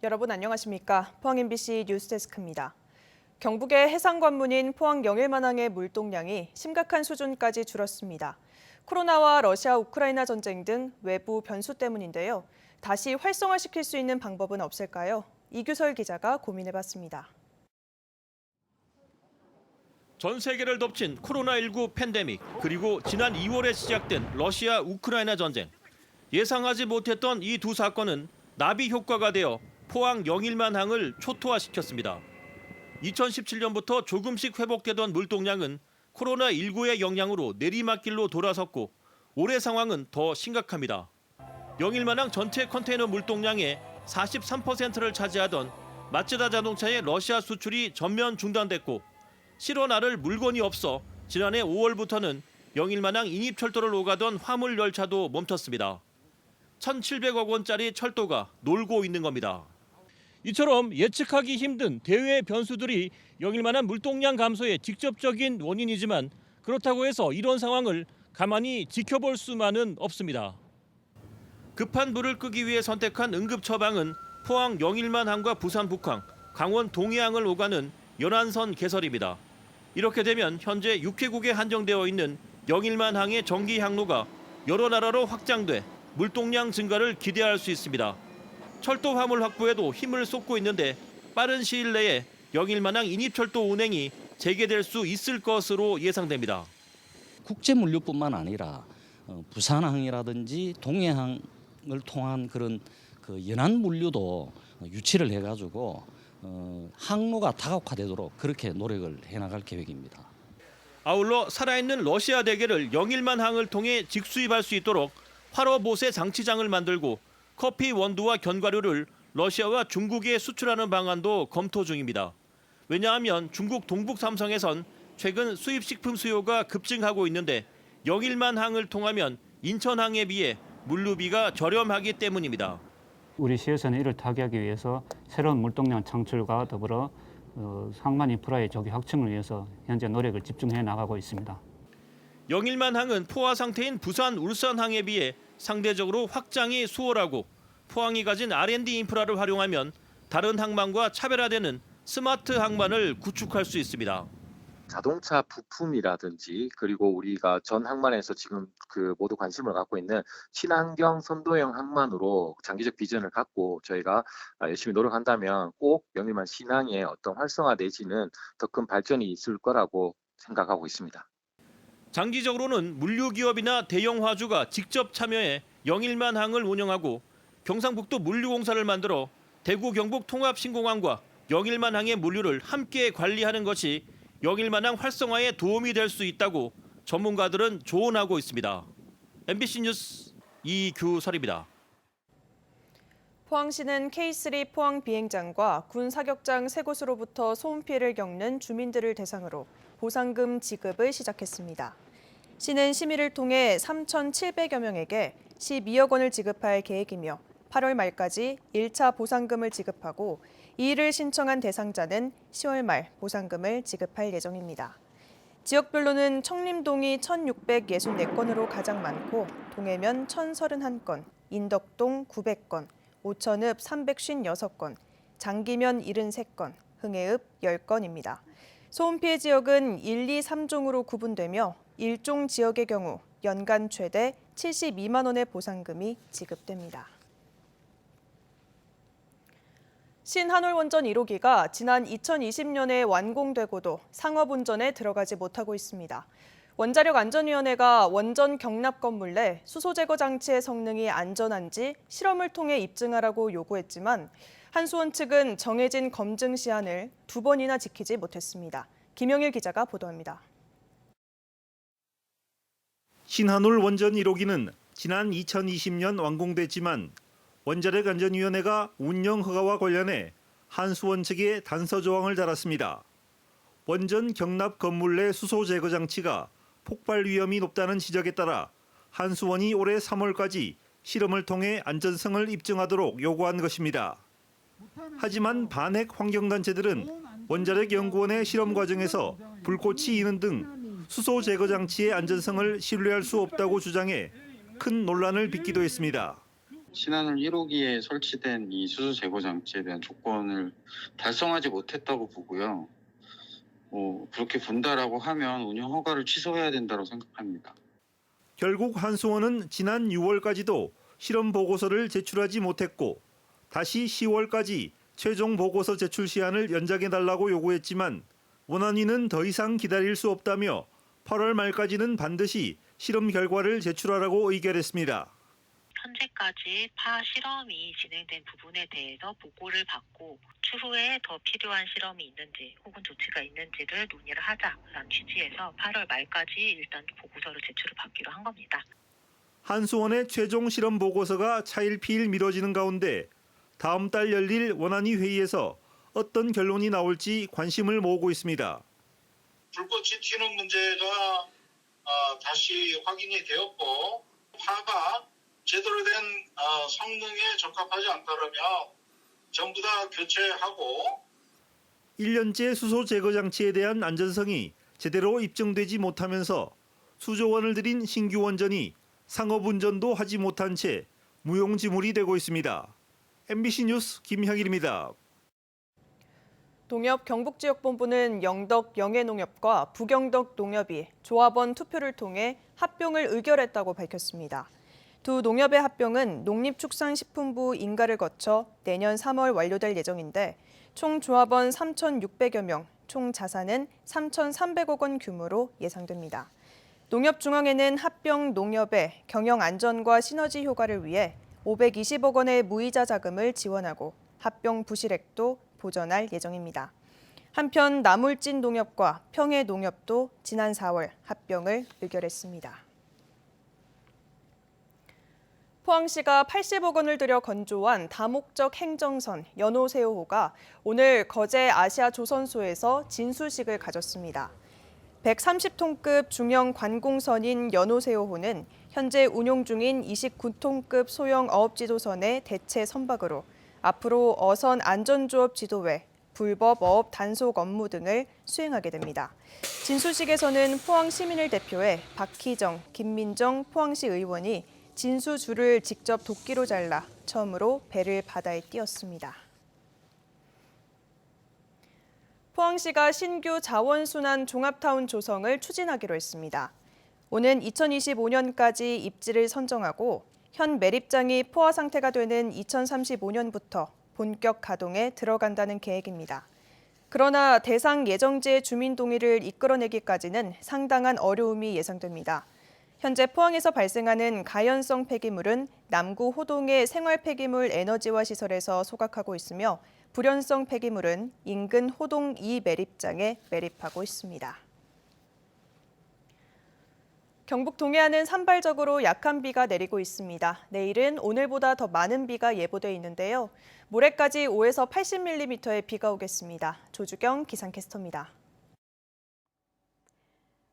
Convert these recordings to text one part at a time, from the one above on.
여러분 안녕하십니까? 포항 MBC 뉴스데스크입니다. 경북의 해상 관문인 포항 영일만항의 물동량이 심각한 수준까지 줄었습니다. 코로나와 러시아 우크라이나 전쟁 등 외부 변수 때문인데요. 다시 활성화시킬 수 있는 방법은 없을까요? 이규설 기자가 고민해봤습니다. 전 세계를 덮친 코로나19 팬데믹, 그리고 지난 2월에 시작된 러시아 우크라이나 전쟁. 예상하지 못했던 이 두 사건은 나비 효과가 되어 포항 영일만항을 초토화시켰습니다. 2017년부터 조금씩 회복되던 물동량은 코로나19의 영향으로 내리막길로 돌아섰고 올해 상황은 더 심각합니다. 영일만항 전체 컨테이너 물동량의 43%를 차지하던 마츠다 자동차의 러시아 수출이 전면 중단됐고 실어 나를 물건이 없어 지난해 5월부터는 영일만항 인입철도를 오가던 화물 열차도 멈췄습니다. 1,700억 원짜리 철도가 놀고 있는 겁니다. 이처럼 예측하기 힘든 대외 변수들이 영일만한 물동량 감소의 직접적인 원인이지만 그렇다고 해서 이런 상황을 가만히 지켜볼 수만은 없습니다. 급한 불을 끄기 위해 선택한 응급 처방은 포항 영일만항과 부산 북항, 강원 동해항을 오가는 연안선 개설입니다. 이렇게 되면 현재 6개국에 한정되어 있는 영일만항의 정기 항로가 여러 나라로 확장돼 물동량 증가를 기대할 수 있습니다. 철도 화물 확보에도 힘을 쏟고 있는데 빠른 시일 내에 영일만항 인입철도 운행이 재개될 수 있을 것으로 예상됩니다. 국제 물류뿐만 아니라 부산항이라든지 동해항을 통한 그런 연안 물류도 유치를 해가지고 항로가 다각화되도록 그렇게 노력을 해나갈 계획입니다. 아울러 살아있는 러시아 대게를 영일만항을 통해 직수입할 수 있도록 활어보세 장치장을 만들고 커피 원두와 견과류를 러시아와 중국에 수출하는 방안도 검토 중입니다. 왜냐하면 중국 동북 삼성에선 최근 수입식품 수요가 급증하고 있는데 영일만항을 통하면 인천항에 비해 물류비가 저렴하기 때문입니다. 우리 시에서는 이를 타개하기 위해서 새로운 물동량 창출과 더불어 항만 인프라의 조기 확충을 위해서 현재 노력을 집중해 나가고 있습니다. 영일만항은 포화 상태인 부산 울산항에 비해 상대적으로 확장이 수월하고 포항이 가진 R&D 인프라를 활용하면 다른 항만과 차별화되는 스마트 항만을 구축할 수 있습니다. 자동차 부품이라든지 그리고 우리가 전 항만에서 지금 모두 관심을 갖고 있는 친환경 선도형 항만으로 장기적 비전을 갖고 저희가 열심히 노력한다면 꼭 영일만 신항의 어떤 활성화 내지는 더 큰 발전이 있을 거라고 생각하고 있습니다. 장기적으로는 물류기업이나 대형 화주가 직접 참여해 영일만항을 운영하고 경상북도 물류공사를 만들어 대구 경북 통합신공항과 영일만항의 물류를 함께 관리하는 것이 영일만항 활성화에 도움이 될 수 있다고 전문가들은 조언하고 있습니다. MBC 뉴스 이규설입니다. 포항시는 K3 포항 비행장과 군 사격장 3곳으로부터 소음 피해를 겪는 주민들을 대상으로 보상금 지급을 시작했습니다. 시는 심의를 통해 3,700여 명에게 12억 원을 지급할 계획이며 8월 말까지 1차 보상금을 지급하고 이의를 신청한 대상자는 10월 말 보상금을 지급할 예정입니다. 지역별로는 청림동이 1,664건으로 가장 많고 동해면 1,031건, 인덕동 900건, 오천읍 356건, 장기면 73건, 흥해읍 10건입니다. 소음 피해 지역은 1, 2, 3종으로 구분되며 1종 지역의 경우 연간 최대 72만 원의 보상금이 지급됩니다. 신한울원전 1호기가 지난 2020년에 완공되고도 상업운전에 들어가지 못하고 있습니다. 원자력안전위원회가 원전 경납 건물 내 수소 제거 장치의 성능이 안전한지 실험을 통해 입증하라고 요구했지만 한수원 측은 정해진 검증 시한을 2번이나 지키지 못했습니다. 김영일 기자가 보도합니다. 신한울 원전 1호기는 지난 2020년 완공됐지만 원자력안전위원회가 운영 허가와 관련해 한수원 측에 단서 조항을 달았습니다. 원전 경납 건물 내 수소 제거 장치가 폭발 위험이 높다는 지적에 따라 한수원이 올해 3월까지 실험을 통해 안전성을 입증하도록 요구한 것입니다. 하지만 반핵 환경단체들은 원자력연구원의 실험 과정에서 불꽃이 이는 등 수소 제거 장치의 안전성을 신뢰할 수 없다고 주장해 큰 논란을 빚기도 했습니다. 신한울 1호기에 설치된 이 수소 제거 장치에 대한 조건을 달성하지 못했다고 보고요. 그렇게 본다라고 하면 운영 허가를 취소해야 된다고 생각합니다. 결국 한수원은 지난 6월까지도 실험 보고서를 제출하지 못했고 다시 10월까지 최종 보고서 제출 시한을 연장해달라고 요구했지만 원안위는 더 이상 기다릴 수 없다며 8월 말까지는 반드시 실험 결과를 제출하라고 의결했습니다. 현재까지 파 실험이 진행된 부분에 대해서 보고를 받고 추후에 더 필요한 실험이 있는지 혹은 조치가 있는지를 논의를 하자라는 취지에서 8월 말까지 일단 보고서를 제출을 받기로 한 겁니다. 한수원의 최종 실험 보고서가 차일피일 미뤄지는 가운데 다음 달 열릴 원안위 회의에서 어떤 결론이 나올지 관심을 모으고 있습니다. 불꽃이 튀는 문제가 다시 확인이 되었고 파가 제대로 된 성능에 적합하지 않다면 전부 다 교체하고 1년째 수소 제거 장치에 대한 안전성이 제대로 입증되지 못하면서 수조 원을 들인 신규 원전이 상업 운전도 하지 못한 채 무용지물이 되고 있습니다. MBC 뉴스 김형일입니다. 농협 경북지역본부는 영덕 영해농협과 북영덕 농협이 조합원 투표를 통해 합병을 의결했다고 밝혔습니다. 두 농협의 합병은 농림축산식품부 인가를 거쳐 내년 3월 완료될 예정인데 총 조합원 3,600여 명, 총 자산은 3,300억 원 규모로 예상됩니다. 농협중앙회는 합병 농협의 경영 안전과 시너지 효과를 위해 520억 원의 무이자 자금을 지원하고 합병 부실액도 보전할 예정입니다. 한편 나물진 농협과 평해 농협도 지난 4월 합병을 의결했습니다. 포항시가 80억 원을 들여 건조한 다목적 행정선 연호새우호가 오늘 거제 아시아 조선소에서 진수식을 가졌습니다. 130톤급 중형 관공선인 연호새우호는 현재 운용 중인 29톤급 소형 어업지도선의 대체 선박으로 앞으로 어선 안전조업 지도 외 불법 어업 단속 업무 등을 수행하게 됩니다. 진수식에서는 포항 시민을 대표해 박희정, 김민정 포항시 의원이 진수줄을 직접 도끼로 잘라 처음으로 배를 바다에 띄웠습니다. 포항시가 신규 자원순환 종합타운 조성을 추진하기로 했습니다. 오는 2025년까지 입지를 선정하고 현 매립장이 포화 상태가 되는 2035년부터 본격 가동에 들어간다는 계획입니다. 그러나 대상 예정지의 주민 동의를 이끌어내기까지는 상당한 어려움이 예상됩니다. 현재 포항에서 발생하는 가연성 폐기물은 남구 호동의 생활 폐기물 에너지화 시설에서 소각하고 있으며 불연성 폐기물은 인근 호동 2 매립장에 매립하고 있습니다. 경북 동해안은 산발적으로 약한 비가 내리고 있습니다. 내일은 오늘보다 더 많은 비가 예보돼 있는데요. 모레까지 5에서 80mm의 비가 오겠습니다. 조주경 기상캐스터입니다.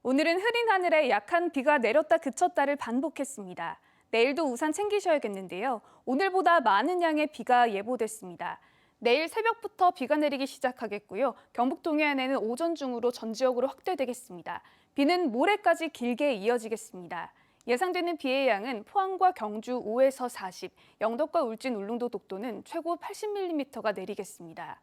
오늘은 흐린 하늘에 약한 비가 내렸다 그쳤다를 반복했습니다. 내일도 우산 챙기셔야겠는데요. 오늘보다 많은 양의 비가 예보됐습니다. 내일 새벽부터 비가 내리기 시작하겠고요. 경북 동해안에는 오전 중으로 전 지역으로 확대되겠습니다. 비는 모레까지 길게 이어지겠습니다. 예상되는 비의 양은 포항과 경주 5에서 40, 영덕과 울진, 울릉도, 독도는 최고 80mm가 내리겠습니다.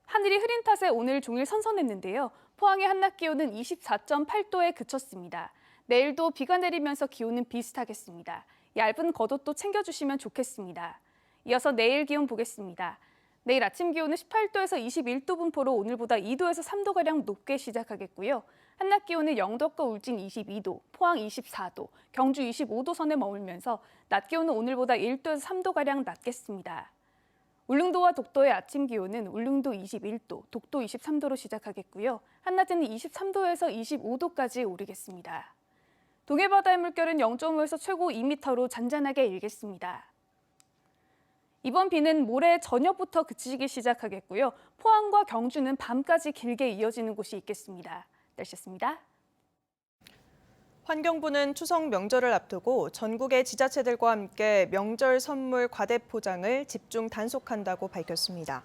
하늘이 흐린 탓에 오늘 종일 선선했는데요. 포항의 한낮 기온은 24.8도에 그쳤습니다. 내일도 비가 내리면서 기온은 비슷하겠습니다. 얇은 겉옷도 챙겨주시면 좋겠습니다. 이어서 내일 기온 보겠습니다. 내일 아침 기온은 18도에서 21도 분포로 오늘보다 2도에서 3도가량 높게 시작하겠고요. 한낮 기온은 영덕과 울진 22도, 포항 24도, 경주 25도 선에 머물면서 낮 기온은 오늘보다 1도에서 3도가량 낮겠습니다. 울릉도와 독도의 아침 기온은 울릉도 21도, 독도 23도로 시작하겠고요. 한낮에는 23도에서 25도까지 오르겠습니다. 동해바다의 물결은 0.5에서 최고 2m로 잔잔하게 일겠습니다. 이번 비는 모레 저녁부터 그치기 시작하겠고요. 포항과 경주는 밤까지 길게 이어지는 곳이 있겠습니다. 날씨였습니다. 환경부는 추석 명절을 앞두고 전국의 지자체들과 함께 명절 선물 과대 포장을 집중 단속한다고 밝혔습니다.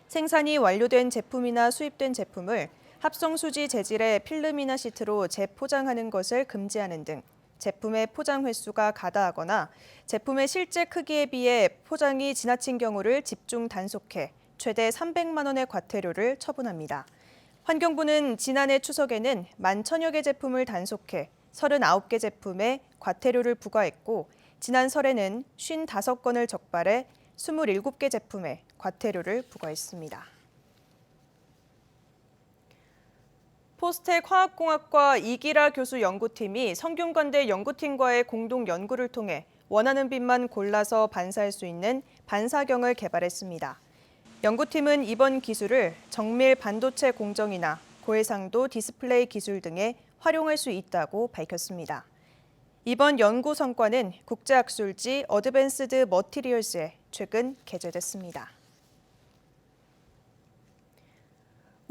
생산이 완료된 제품이나 수입된 제품을 합성수지 재질의 필름이나 시트로 재포장하는 것을 금지하는 등 제품의 포장 횟수가 가다하거나 제품의 실제 크기에 비해 포장이 지나친 경우를 집중 단속해 최대 300만 원의 과태료를 처분합니다. 환경부는 지난해 추석에는 11,000여 개 제품을 단속해 39개 제품에 과태료를 부과했고 지난 설에는 55건을 적발해 27개 제품에 과태료를 부과했습니다. 포스텍 화학공학과 이기라 교수 연구팀이 성균관대 연구팀과의 공동 연구를 통해 원하는 빛만 골라서 반사할 수 있는 반사경을 개발했습니다. 연구팀은 이번 기술을 정밀 반도체 공정이나 고해상도 디스플레이 기술 등에 활용할 수 있다고 밝혔습니다. 이번 연구 성과는 국제학술지 어드밴스드 머티리얼스에 최근 게재됐습니다.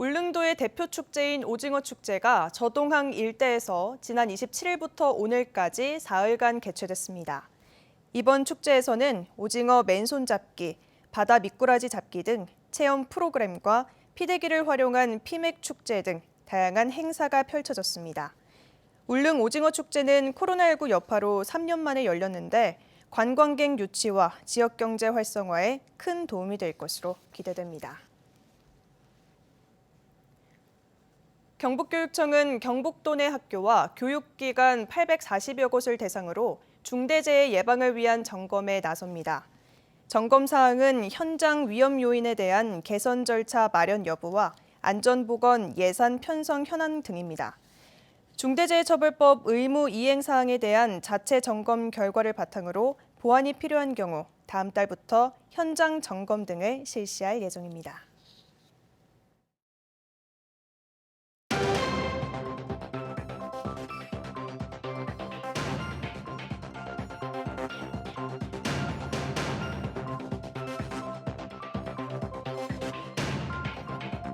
울릉도의 대표 축제인 오징어 축제가 저동항 일대에서 지난 27일부터 오늘까지 사흘간 개최됐습니다. 이번 축제에서는 오징어 맨손 잡기, 바다 미꾸라지 잡기 등 체험 프로그램과 피대기를 활용한 피맥 축제 등 다양한 행사가 펼쳐졌습니다. 울릉 오징어 축제는 코로나19 여파로 3년 만에 열렸는데 관광객 유치와 지역 경제 활성화에 큰 도움이 될 것으로 기대됩니다. 경북교육청은 경북도 내 학교와 교육기관 840여 곳을 대상으로 중대재해 예방을 위한 점검에 나섭니다. 점검 사항은 현장 위험 요인에 대한 개선 절차 마련 여부와 안전보건 예산 편성 현황 등입니다. 중대재해처벌법 의무 이행 사항에 대한 자체 점검 결과를 바탕으로 보완이 필요한 경우 다음 달부터 현장 점검 등을 실시할 예정입니다.